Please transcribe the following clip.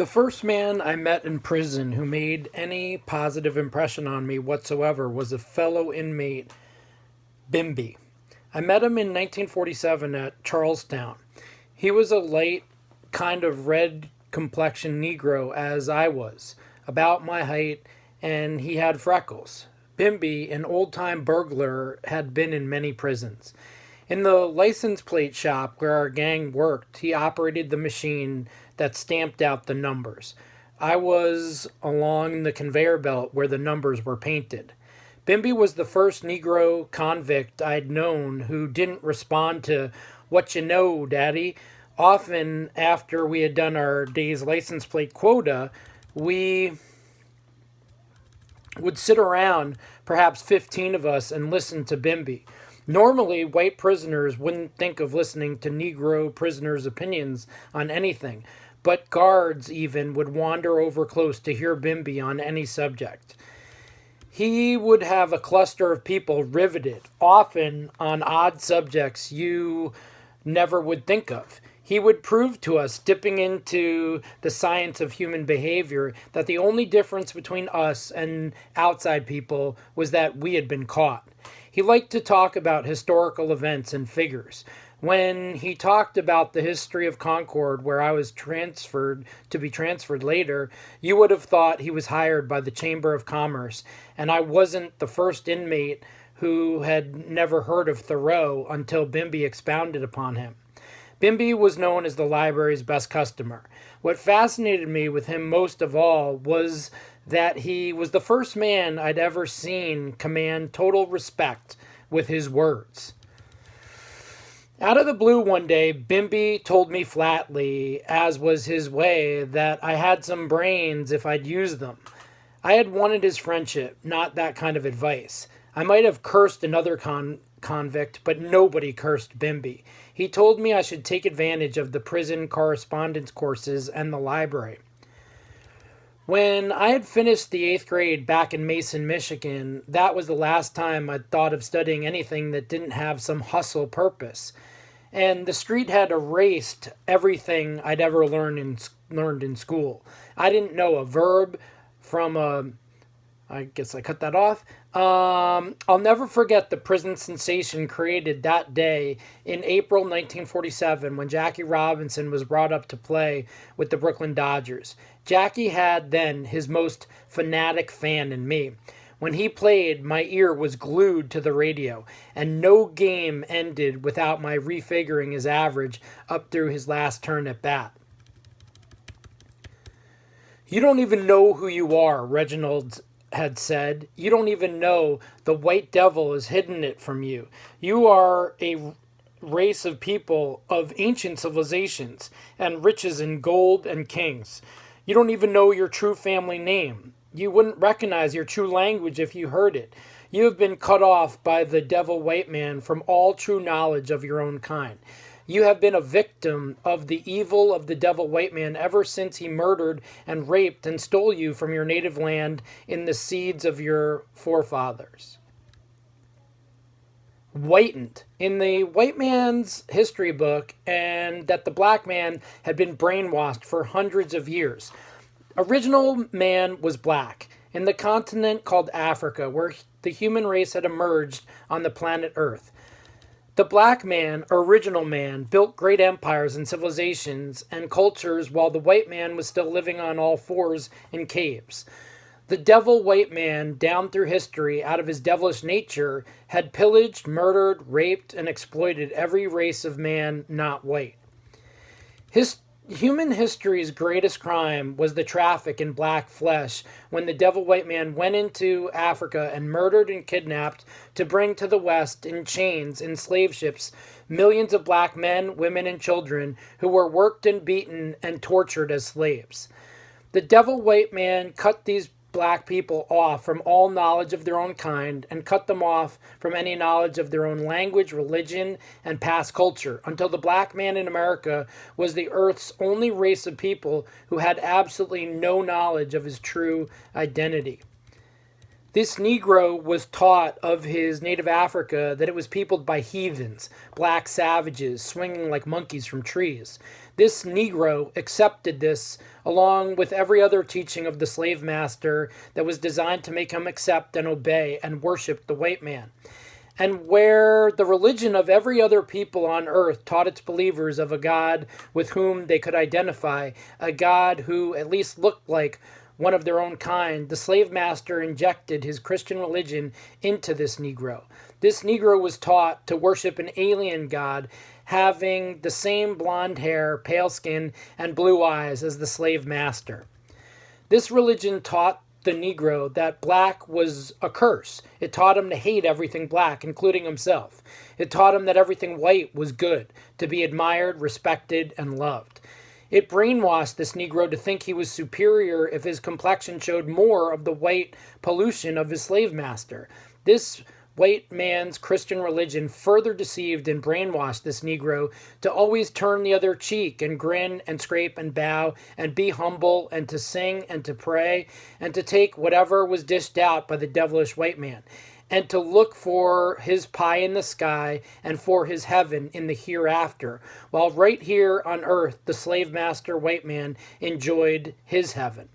The first man I met in prison who made any positive impression on me whatsoever was a fellow inmate, Bimby. I met him in 1947 at Charlestown. He was a light, kind of red complexion Negro, as I was, about my height, and he had freckles. Bimby, an old time burglar, had been in many prisons. In the license plate shop where our gang worked, he operated the machine that stamped out the numbers. I was along the conveyor belt where the numbers were painted. Bimby was the first Negro convict I'd known who didn't respond to "What you know, Daddy." Often, after we had done our day's license plate quota, we would sit around, perhaps 15 of us, and listen to Bimby. Normally, white prisoners wouldn't think of listening to Negro prisoners' opinions on anything, but guards even would wander over close to hear Bimby on any subject. He would have a cluster of people riveted, often on odd subjects you never would think of. He would prove to us, dipping into the science of human behavior, that the only difference between us and outside people was that we had been caught. He liked to talk about historical events and figures. When he talked about the history of Concord, where I was transferred to be transferred later, you would have thought he was hired by the Chamber of Commerce, and I wasn't the first inmate who had never heard of Thoreau until Bimby expounded upon him. Bimby was known as the library's best customer. What fascinated me with him most of all was that he was the first man I'd ever seen command total respect with his words. Out of the blue one day, Bimby told me flatly, as was his way, that I had some brains if I'd use them. I had wanted his friendship, not that kind of advice. I might have cursed another convict, but nobody cursed Bimby. He told me I should take advantage of the prison correspondence courses and the library. When I had finished the 8th grade back in Mason, Michigan, that was the last time I'd thought of studying anything that didn't have some hustle purpose. And the street had erased everything I'd ever learned in school. I didn't know a verb from a I guess I cut that off. I'll never forget the prison sensation created that day in April 1947 when Jackie Robinson was brought up to play with the Brooklyn Dodgers. Jackie had then his most fanatic fan in me. When he played, my ear was glued to the radio, and no game ended without my refiguring his average up through his last turn at bat. "You don't even know who you are," Reginald had said. "You don't even know the white devil has hidden it from you. You are a race of people of ancient civilizations and riches in gold and kings. You don't even know your true family name. You wouldn't recognize your true language if you heard it. You have been cut off by the devil white man from all true knowledge of your own kind. You have been a victim of the evil of the devil white man ever since he murdered and raped and stole you from your native land in the seeds of your forefathers." Whitened in the white man's history book, and that the black man had been brainwashed for hundreds of years. Original man was black in the continent called Africa, where the human race had emerged on the planet Earth. The black man, original man, built great empires and civilizations and cultures while the white man was still living on all fours in caves. The devil white man, down through history, out of his devilish nature, had pillaged, murdered, raped, and exploited every race of man not white. Human history's greatest crime was the traffic in black flesh when the devil white man went into Africa and murdered and kidnapped to bring to the West in chains in slave ships millions of black men, women, and children who were worked and beaten and tortured as slaves. The devil white man cut these black people off from all knowledge of their own kind and cut them off from any knowledge of their own language, religion, and past culture until the black man in America was the earth's only race of people who had absolutely no knowledge of his true identity. This Negro was taught of his native Africa that it was peopled by heathens, black savages swinging like monkeys from trees. This Negro accepted this along with every other teaching of the slave master that was designed to make him accept and obey and worship the white man. And where the religion of every other people on earth taught its believers of a God with whom they could identify, a God who at least looked like one of their own kind, the slave master injected his Christian religion into this Negro. This Negro was taught to worship an alien God having the same blonde hair, pale skin, and blue eyes as the slave master. This religion taught the Negro that black was a curse. It taught him to hate everything black, including himself. It taught him that everything white was good, to be admired, respected, and loved. It brainwashed this Negro to think he was superior if his complexion showed more of the white pollution of his slave master. This white man's Christian religion further deceived and brainwashed this Negro to always turn the other cheek and grin and scrape and bow and be humble and to sing and to pray and to take whatever was dished out by the devilish white man and to look for his pie in the sky and for his heaven in the hereafter, while right here on earth the slave master white man enjoyed his heaven.